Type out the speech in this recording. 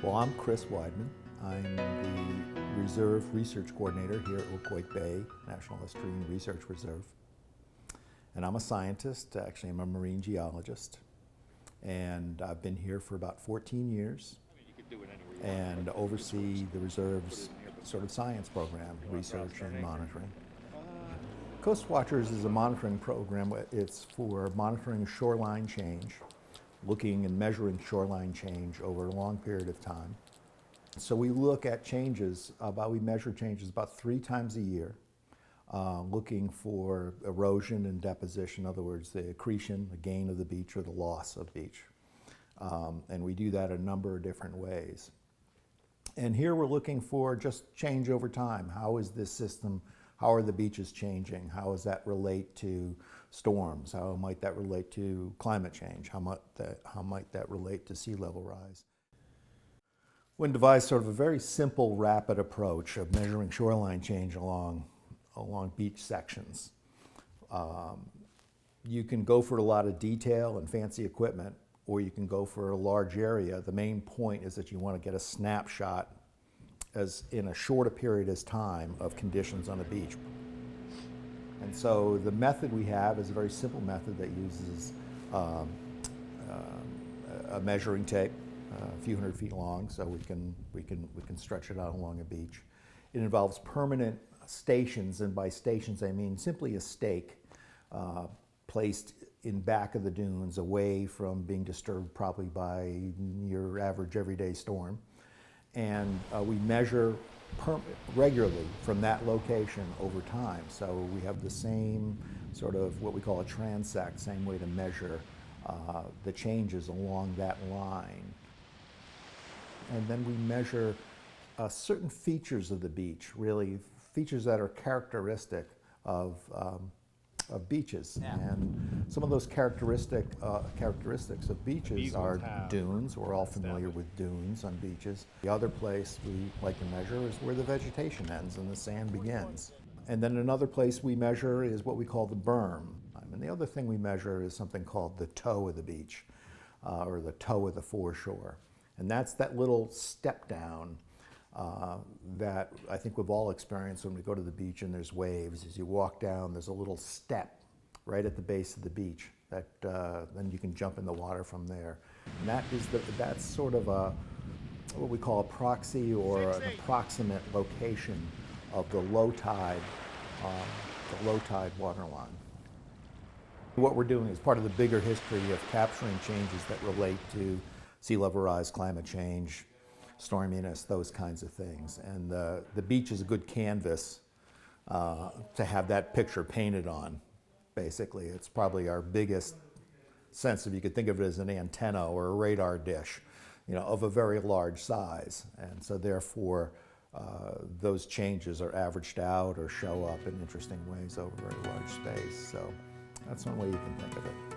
Well, I'm Chris Weidman. I'm the Reserve Research Coordinator here at Oquaque Bay National Estuarine Research Reserve. And I'm a scientist. Actually, I'm a marine geologist. And I've been here for about 14 years and oversee the reserve's sort of science program, research and monitoring. Coast Watchers is a monitoring program. It's for monitoring shoreline change, looking and measuring shoreline change over a long period of time. So we look at changes, we measure changes about 3 times a year, looking for erosion and deposition, in other words, the accretion, the gain of the beach or the loss of beach. And we do that a number of different ways. And here we're looking for just change over time. How is this system, how are the beaches changing? How does that relate to storms? How might that relate to climate change? How might that relate to sea level rise? We devised sort of a very simple, rapid approach of measuring shoreline change along beach sections. You can go for a lot of detail and fancy equipment, or you can go for a large area. The main point is that you want to get a snapshot as in a short a period as time of conditions on a beach. And so the method we have is a very simple method that uses a measuring tape, a few hundred feet long, so we can stretch it out along a beach. It involves permanent stations, and by stations I mean simply a stake placed in back of the dunes, away from being disturbed probably by your average everyday storm. And we measure regularly from that location over time. So we have the same sort of what we call a transect, same way to measure the changes along that line. And then we measure certain features of the beach, really features that are characteristic of beaches. Yeah. And some of those characteristics of beaches are dunes. We're all familiar with dunes on beaches. The other place we like to measure is where the vegetation ends and the sand begins. And then another place we measure is what we call the berm. And the other thing we measure is something called the toe of the beach, or the toe of the foreshore. And that's that little step down that I think we've all experienced when we go to the beach and there's waves. As you walk down, there's a little step right at the base of the beach that then you can jump in the water from there. And that's sort of what we call a proxy or an approximate location of the low tide water line. What we're doing is part of the bigger history of capturing changes that relate to sea level rise, climate change, storminess, those kinds of things. And the beach is a good canvas to have that picture painted on, basically. It's probably our biggest sense, if you could think of it as an antenna or a radar dish, of a very large size. And so therefore, those changes are averaged out or show up in interesting ways over a very large space. So that's one way you can think of it.